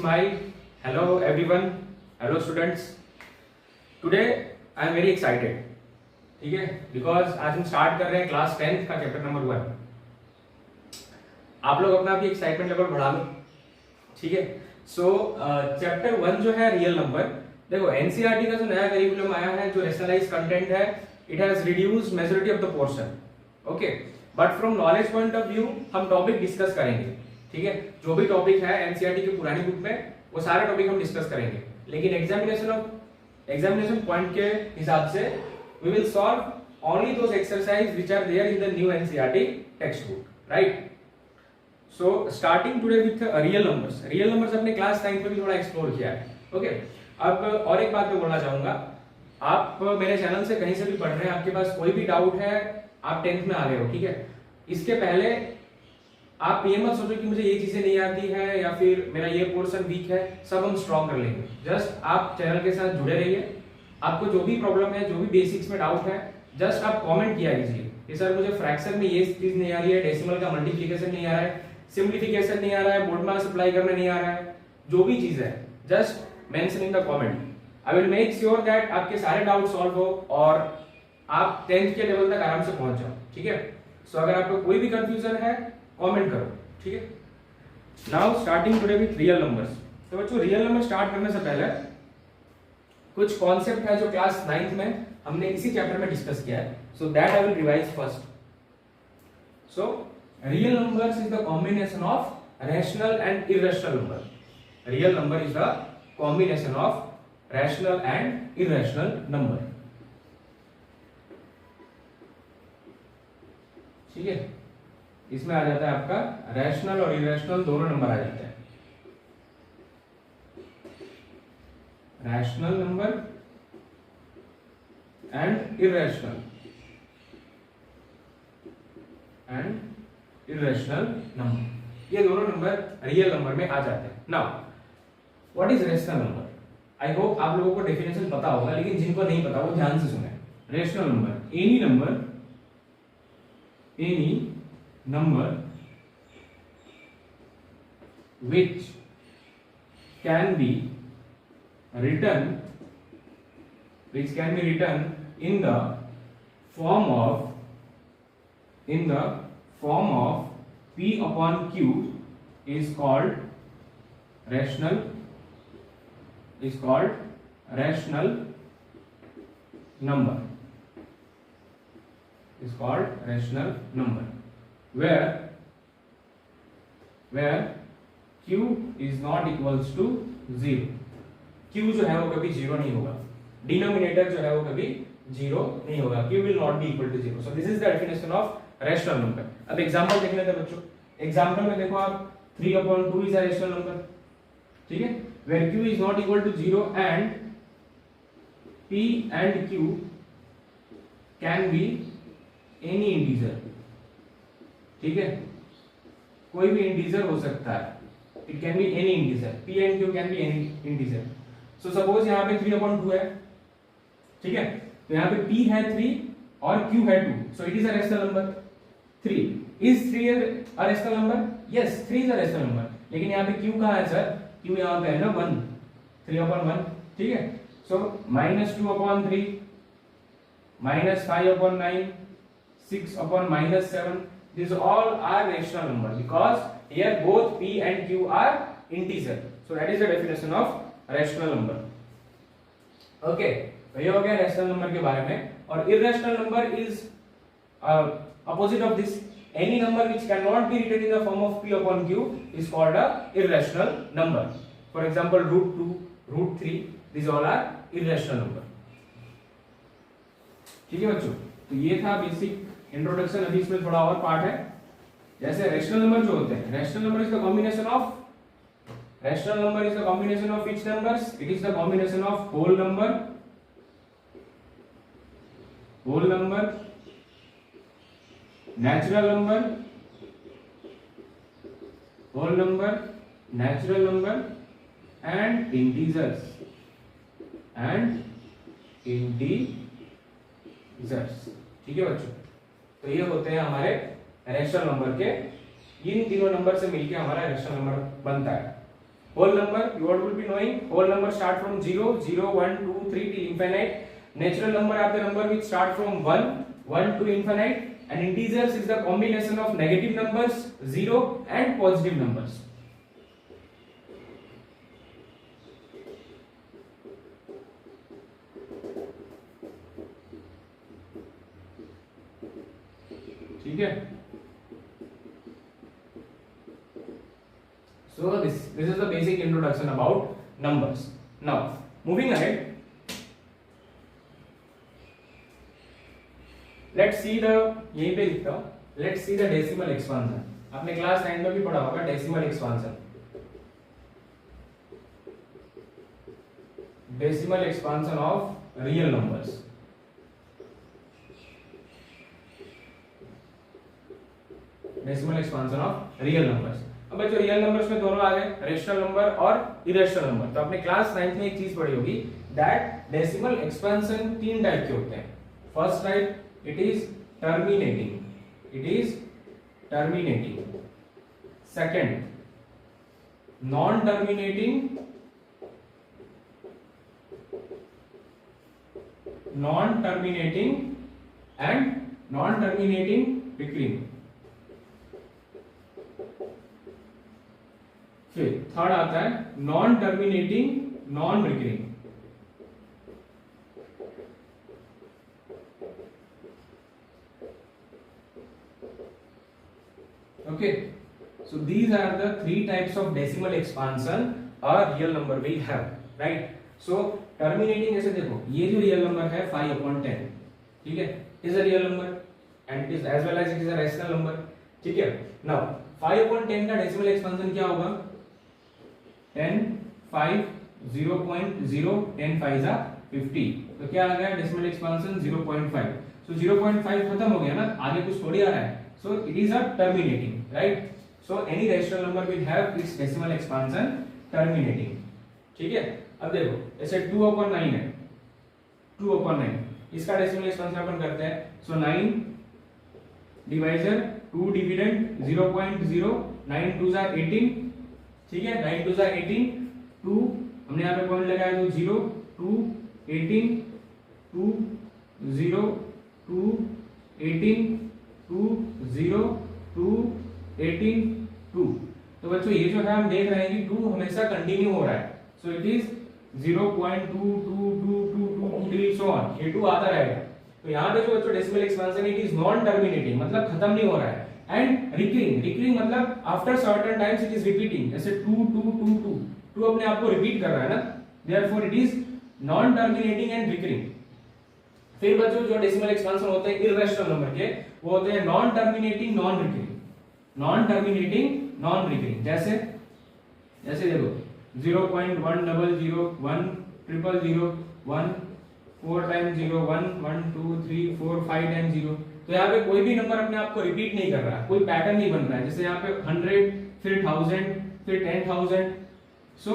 smile. Hello everyone. Hello students. Today I am very excited. ठीक है, because आज हम स्टार्ट कर रहे हैं क्लास 10th का चैप्टर नंबर 1. आप लोग अपना भी एक्साइटमेंट लेवल बढ़ा लो. ठीक है, सो चैप्टर 1 जो है रियल नंबर. देखो एनसीईआरटी का जो नया करिकुलम आया है, जो रेशनलाइज कंटेंट है, it has reduced majority of the portion. Okay, but from knowledge point of view हम टॉपिक डिस्कस करेंगे. ठीक है, जो भी टॉपिक है एनसीईआरटी की पुरानी बुक में वो सारे टॉपिक हम डिस्कस करेंगे, लेकिन एग्जामिनेशन पॉइंट के हिसाब से we will solve only those exercises which are there in the new NCERT textbook, right? So starting today with real numbers. Real numbers अपने क्लास 9 में भी थोड़ा एक्सप्लोर किया है. ओके, अब और एक बात मैं बोलना चाहूंगा. आप मेरे चैनल से कहीं से भी पढ़ रहे हैं, आपके पास कोई भी डाउट है, आप 10th में आ गए हो, ठीक है, इसके पहले आप ये मत सोचो कि मुझे ये चीजें नहीं आती है या फिर मेरा ये पोर्शन वीक है. सब हम स्ट्रॉन्ग कर लेंगे. जस्ट आप चैनल के साथ जुड़े रहिए. आपको जो भी प्रॉब्लम है, जो भी बेसिक्स में डाउट है, जस्ट आप कमेंट किया कीजिए कि सर मुझे फ्रैक्शन में ये चीज नहीं आ रही है, डेसिमल का मल्टीप्लिकेशन नहीं आ रहा है, सिंप्लीफिकेशन नहीं आ रहा है, बोर्ड मास अप्लाई करना नहीं आ रहा है, जो भी चीज है just mention in the comment. I will make sure that आपके सारे डाउट सॉल्व हो और आप 10th के लेवल तक आराम से पहुंच जाओ. ठीक है, सो अगर आपको कोई भी कंफ्यूजन है कमेंट करो. ठीक है, now starting today with real numbers. तो बच्चों रियल नंबर स्टार्ट करने से पहले कुछ कॉन्सेप्ट है जो क्लास 9th में हमने इसी चैप्टर में डिस्कस किया है. So that I will revise first. So real numbers is the combination of rational and irrational number. Real number is the combination of rational and irrational number. ठीक है, इसमें आ जाता है आपका रैशनल और इररेशनल दोनों नंबर आ जाते हैं. Rational number and irrational number, ये दोनों नंबर रियल नंबर में आ जाते हैं. Now what is rational number? I hope आप लोगों को डेफिनेशन पता होगा, लेकिन जिनको नहीं पता वो ध्यान से सुने. Rational number, any number which can be written in the form of p upon q is called rational number. Is called rational number where q is not equals to 0. q जो है वो कभी 0 नहीं होगा. डिनोमिनेटर जो है वो कभी 0 नहीं होगा. q will not be equal to 0. So this is the definition of rational number. अब एग्जांपल देख लेते हैं बच्चों. एग्जांपल में देखो आप 3/2 is a rational number. ठीक है, where q is not equal to 0 and p and q can be any integer. ठीक है, कोई भी इंटीजर हो सकता है. It can be any integer. p and q can be any integer. So suppose यहाँ पे 3/2 है. ठीक है, तो यहाँ पे p है 3 और q है 2. So it is a rational number. 3 is 3 a rational number? Yes, 3 is a rational number. लेकिन यहाँ पे q कहाँ है सर? q यहाँ पे है ना 1, 3/1. ठीक है, सो -2/3, -5/9, 6/-7. These all are rational number because here both p and q are integer. So that is the definition of rational number. Okay, तो ये हो गया rational number के बारे में. और irrational number is opposite of this. Any number which cannot be written in the form of p upon q is called a irrational number. For example, √2, √3, these all are irrational number. ठीक है बच्चों, तो ये था basic introduction. अभी इसमें थोड़ा और पार्ट है. जैसे रैशनल नंबर जो होते हैं, rational number is the combination of which numbers? It is the combination of whole number, natural number and integers. ठीक है बच्चों, तो ये होते हैं हमारे रैशनल नंबर के. इन तीनों नंबर से मिलके हमारा रैशनल नंबर बनता है. whole number, you what will be knowing, whole number start from 0, 0, 1, 2, 3 till infinite. Natural number are the number which start from 1, 1 to infinite, and integers is the combination of negative numbers, 0 and positive numbers. ठीक है. So this is the basic introduction about numbers. Now moving ahead, let's see the, यहीं पे लिखता हूँ, let's see the decimal expansion. आपने class 9 में भी पढ़ा होगा decimal expansion. Decimal expansion of real numbers. Decimal expansion of real numbers. अब बच्चों रियल नंबर्स में दोनों आ गए, रेशनल नंबर और इरेशनल नंबर. तो आपने क्लास 9 में एक चीज पढ़ी होगी दैट डेसिमल एक्सपेंशन 3 टाइप के होते हैं. First type it is terminating, second non terminating, and non terminating recurring. फिर थर्ड आता है non terminating non recurring. Okay, so these are the 3 types of decimal expansion a real number will have, right. So terminating, जैसे देखो ये जो real number है 5/10, ठीक है, is a real number and it is as well as it is a rational number. ठीक है. Now 5/10 का डेसिमल एक्सपांशन क्या होगा? 10, 5, 0.0, 10 5 जा 50. तो क्या आ गया डेसिमल एक्सपांशन? 0.5. सो 0.5 खत्म हो गया ना, आगे कुछ थोड़ी आ रहा है. So it is a terminating, right. So any rational number will have it's decimal expansion terminating. ठीक है. अब देखो जैसे 2/9 है, 2/9 इसका डेसिमल एक्सपांशन अपन करते हैं. सो 9 डिवाइजर 2 डिविडेंड 0.0, 9 2 जा 18. ठीक है. 9 2 जा 18, 2 हमने यहाँ पे पॉइंट लगाया तो 0, 2, 18, 2, 0, 2, 18, 2, 0, 2, 18, 2. तो बच्चों ये जो है हम देख रहे हैं कि 2 हमेशा कंटिन्यू हो रहा है. So it is 0.222222 till so on, ये 2 आता रहेगा. तो यहाँ पे जो बच्चों decimal expansion it is non terminating, मतलब खत्म नहीं हो रहा है. एंड रिकरिंग मतलब after certain times it is repeating, जैसे 2 2 2 2 2 अपने आप को रिपीट कर रहा है ना, therefore it is non terminating and recurring. फिर बच्चों जो डेसिमल एक्सपेंशन होते हैं इररेशनल नंबर के, वो होते हैं नॉन टर्मिनेटिंग नॉन रिकरिंग. जैसे देखो 0.100, 1 000, 4 टाइम्स 0, 1 1 2 3 4 5 टाइम्स 0. तो यहाँ पे कोई भी नंबर अपने आप को रिपीट नहीं कर रहा है, कोई पैटर्न नहीं बन रहा है. जैसे यहाँ पे 100, फिर 1000, फिर 10,000. So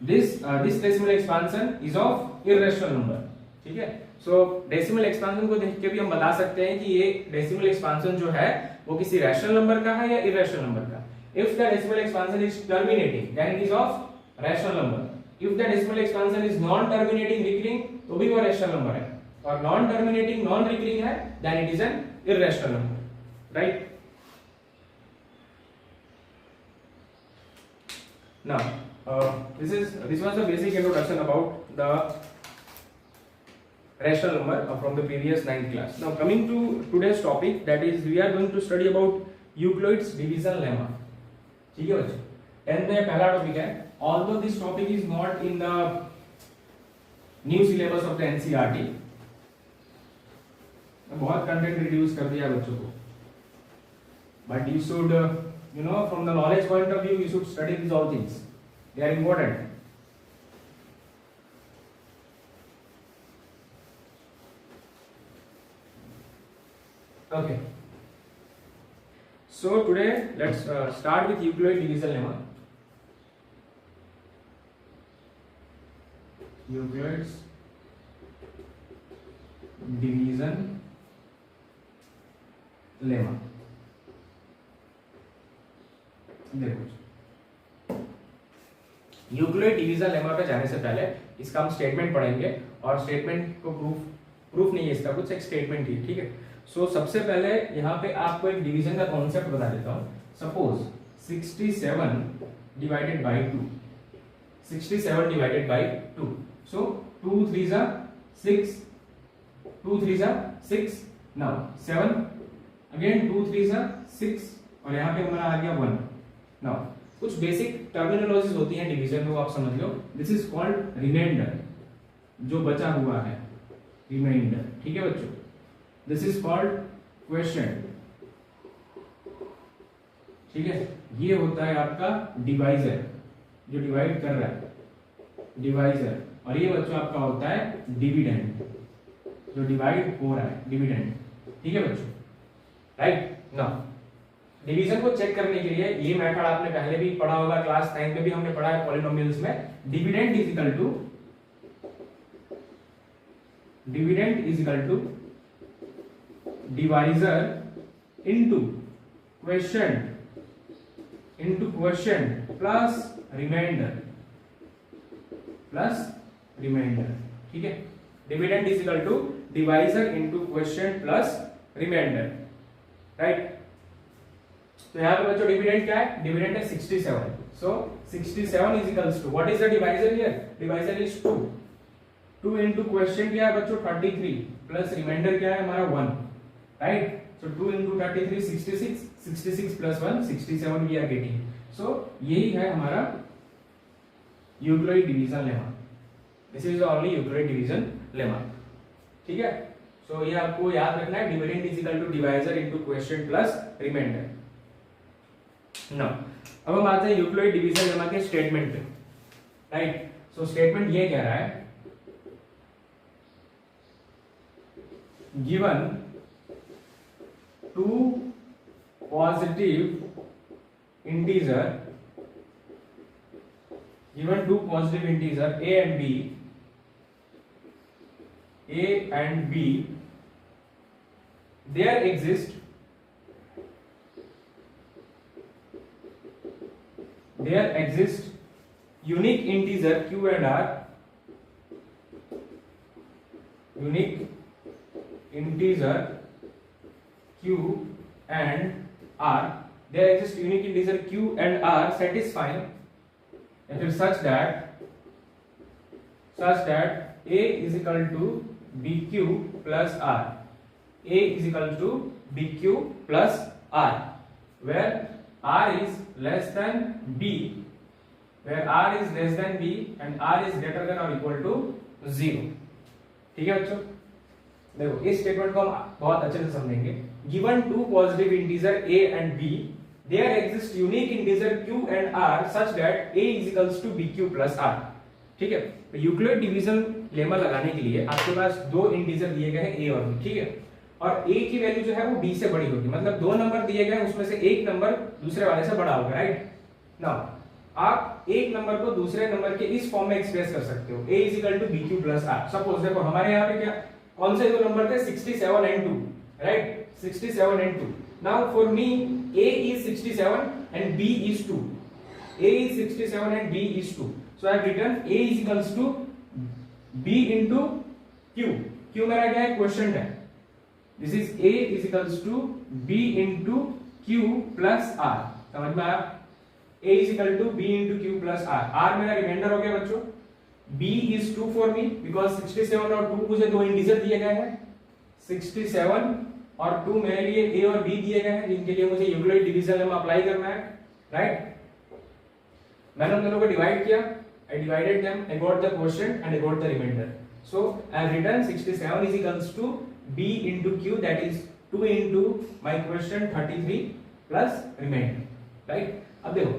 this decimal expansion is of irrational number. ठीक है. सो डेसिमल एक्सपेंशन को देख के भी हम बता सकते हैं कि ये डेसिमल एक्सपेंशन जो है वो किसी रैशनल नंबर का है या इररेशनल नंबर का. If the decimal expansion is terminating then it is of rational number. If the decimal expansion is non terminating recurring तो भी वो रैशनल नंबर है, और नॉन टर्मिनेटिंग नॉन रिकरिंग है then it is an irrational number, right. Now this was the basic introduction about the rational number from the previous 9th class. Now coming to today's topic, that is we are going to study about Euclid's division lemma. ठीक है बच्चों, 10th में पहला topic है. Although this topic is not in the new syllabus of the NCERT, बहुत content reduce कर दिया बच्चों को, but you should from the knowledge point of view you should study these all things, they are important. Okay, so today let's start with Euclid division lemma. Euclid's division lemma. देखो Euclid division lemma पे जाने से पहले इसका हम statement पढ़ेंगे, और statement को प्रूफ नहीं है इसका, कुछ एक स्टेटमेंट ही, ठीक है। सो सबसे पहले यहाँ पे आपको एक डिवीजन का कॉन्सेप्ट बता देता हूँ। Suppose 67 divided by 2, 67 divided by 2, सो 2 3 जा 6, 2 3 जा 6, नाउ 7 अगेन 2 3 जा 6, और यहाँ पे हमारा आ गया 1। नाउ कुछ बेसिक टर्मिनोलॉजीज होती हैं डिवीजन में, वो आप समझ लो। दिस इज कॉल्ड रिमाइंडर, जो बचा हुआ है, रिमाइंडर, ठीक है बच्चों। दिस इज कॉल्ड क्वेश्चन, ठीक है। ये होता है आपका डिवाइजर, जो डिवाइड कर रहा है, डिवाइजर। और ये बच्चों आपका होता है डिविडेंड, जो डिवाइड हो रहा है, डिविडेंड, ठीक है बच्चों, राइट। नाउ डिवीजन को चेक करने के लिए ये मेथड आपने पहले भी पढ़ा होगा, क्लास 9 में भी हमने पढ़ा है पॉलिनोमियल्स में। Dividend is equal to, dividend is equal to divisor into question plus reminder, ठीक है। Dividend is equal to divisor into question plus reminder, right. तो यहाँ पे बच्चों डिविडेंड क्या है? डिविडेंड है 67। So 67 is equals to, what is the divisor here? Divisor is 2। 2 into question क्या है बच्चों? 33 प्लस रिमाइंडर क्या है हमारा 1, right. So 2 into 33 66, 66 plus 1 67 we are getting. So यही है हमारा Euclid division lemma. This is only Euclid division lemma, ठीक है। सो ये आपको याद रखना है, dividend is equal to divisor into question plus reminder. Now अब हम आते हैं यूक्लिड डिवीजन लेमा के स्टेटमेंट पे, राइट। सो स्टेटमेंट ये कह रहा है, given two positive integer, given two positive integer a and b, there exist unique integer q and r, unique integer q and r, there exist unique integer q and r satisfying such that a is equal to bq plus r, a is equal to bq plus r, where r is less than b, and r is greater than or equal to 0, ठीक है बच्चों। देखो इस statement को हम बहुत अच्छे से समझेंगे। Given two positive integer a and b, there exists unique integer q and r such that a is equals to bq plus r, ठीक है। तो यूक्लिड डिवीजन लेमा लगाने के लिए आपके पास दो इंटीजर दिए गए हैं a और b, ठीक है। और a की वैल्यू जो है वो b से बड़ी होगी, मतलब दो नंबर दिए गए हैं उसमें से एक नंबर दूसरे वाले से बड़ा होगा, राइट। नाउ आप एक नंबर को दूसरे नंबर के इस फॉर्म में एक्सप्रेस कर सकते हो, a is equal to bq plus r। Suppose देखो हमारे यहाँ पे क्या कौन से दो नंबर थे? 67 and 2, right. 67 and 2। Now for me a is 67 and b is 2. a is 67 and b is 2. So I have written a is equals to b into q. q मेरा क्या है? क्वेश्चन है। This is a is equals to b into q plus r। समझ में आया? a is equal to b into q plus r। r मेरा reminder हो गया बच्चों। b is 2 for me because 67 और 2 मुझे दो इंटीजर दिए गए हैं। 67 और 2 मेरे लिए a और b दिए गए हैं, जिनके लिए मुझे यूक्लिड डिवीजन लेमा अप्लाई करना है, राइट। मैंने उन दोनों को डिवाइड किया, I divided them, I got the quotient and I got the remainder. So I have written 67 is equals to b into q, that is 2 into my quotient 33 plus remainder, right। अब देखो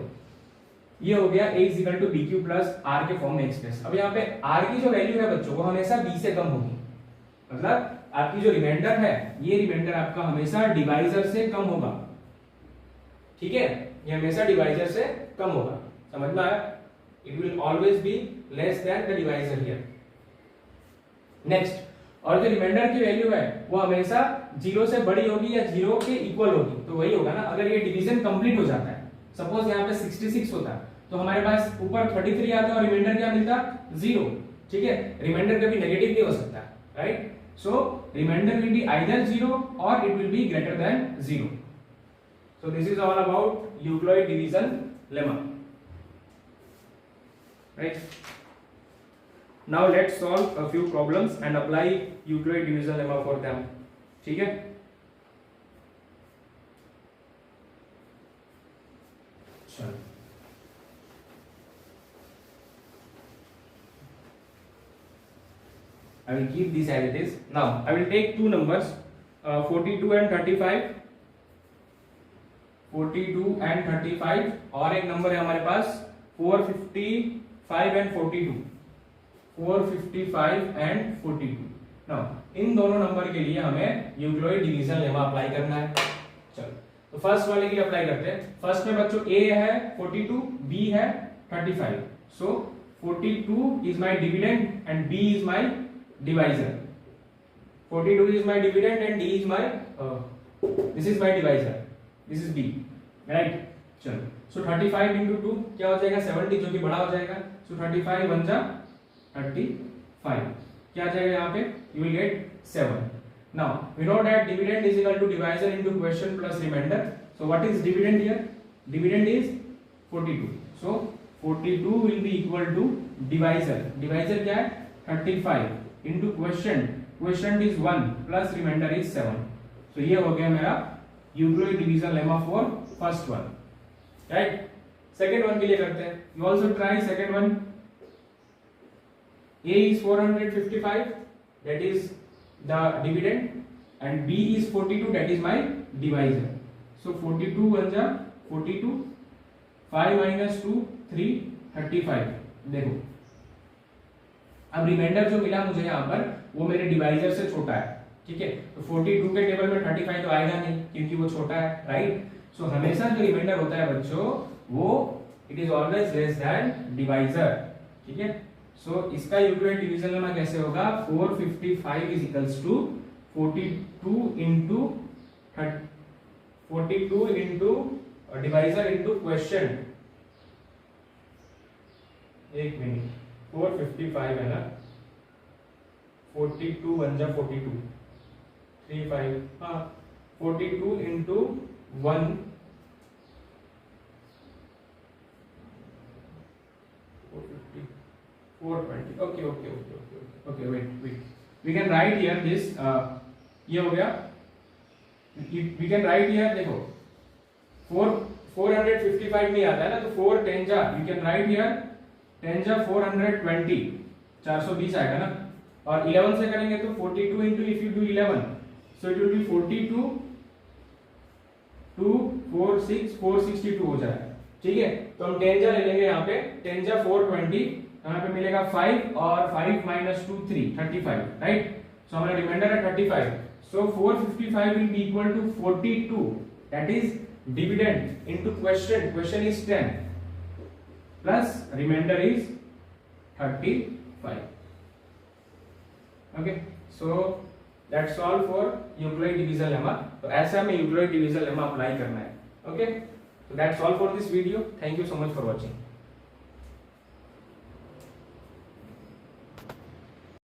ये हो गया a is equal to bq plus r के form में express. अब यहाँ पे r की जो वैल्यू है बच्चों वो हमेशा b से कम होगी, मतलब आपकी जो रिमाइंडर है ये रिमाइंडर आपका हमेशा डिवाइजर से कम होगा, ठीक है। ये हमेशा डिवाइजर से कम होगा, समझ में आया? It will always be less than the divisor here. Next, और जो रिमाइंडर की वैल्यू है वो हमेशा 0 से बड़ी होगी या 0 के इक्वल होगी, तो वही होगा ना। अगर ये डिवीजन कंप्लीट हो जाता है, सपोज यहाँ पे 66 होता है तो हमारे पास ऊपर 33 आता और रिमाइंडर क्या मिलता 0, ठीक है। रिमाइंडर कभी नेगेटिव नहीं हो सकता, right. So reminder will be either 0 और it will be greater than 0. So this is all about Euclid division lemma, right? Now let's solve a few problems and apply Euclid division lemma for them. ठीक है? चलो, I will keep this as it is. Now I will take two numbers, 42 and 35. 42 and 35 और एक number है हमारे पास 455 and 42. 455 and 42. Now इन दोनों number के लिए हमें यूक्लिड डिवीजन लेमा अप्लाई करना है. चलो, तो फर्स्ट वाले के लिए अप्लाई करते हैं. फर्स्ट में बच्चों a है 42, b है 35. So 42 is my dividend and b is my divisor. 42 is my dividend and d is my this is my divisor. This is b, right? चलो, so 35 into 2 क्या हो जाएगा 70, जो कि बड़ा हो जाएगा. So 35 बन जा 35, क्या आ जाएगा यहाँ पे, you will get 7. Now we know that dividend is equal to divisor into quotient plus remainder. So what is dividend here? Dividend is 42. So 42 will be equal to divisor. Divisor क्या है 35 into quotient. Quotient is 1 plus remainder is 7. So ये हो गया मेरा Euclid division lemma for first one, right. Second one के लिए करते हैं. You also try second one. a is 455, that is the dividend, and b is 42, that is my divisor. So 42 बन जा 42, 5 minus 2 3 35. देखो अब रिमाइंडर जो मिला मुझे यहाँ पर वो मेरे डिवाइजर से छोटा है, ठीक है. तो 42 के टेबल में 35 तो आएगा नहीं क्योंकि वो छोटा है, राइट. सो हमेशा जो रिमाइंडर होता है बच्चों वो it is always less than divisor, ठीक है. सो इसका यूक्लिड डिवीजन लेमा कैसे होगा, 455 is equals to 42 into 42 into divisor into question. एक मिनट, 455 है ना, 42 बन जा 42 35, हाँ 42 into 1 420. Okay okay okay okay okay wait we can write here this. ये हो गया. वी कैन राइट हियर, देखो 455 नहीं आता है ना, तो 4 10 जा, यू कैन राइट हियर 10 जा 420, 420 आएगा ना. और 11 से करेंगे तो 42 into if you do 11, so it will be 42 2 4 6 462 हो जाएगा, ठीक है. तो हम 10 जा ले लेंगे यहाँ पे, 10 जा 420, यहाँ पे मिलेगा 5 और 5 minus 2 3 35, राइट. सो हमारा रिमाइंडर है 35. सो 455 will be equal to 42, that is dividend into question is 10 plus remainder is 35. Okay, so that's all for Euclid division lemma. तो ऐसे हमें यूक्लिड डिवीजन लेमा अप्लाई करना है. Okay, so that's all for this video. Thank you so much for watching.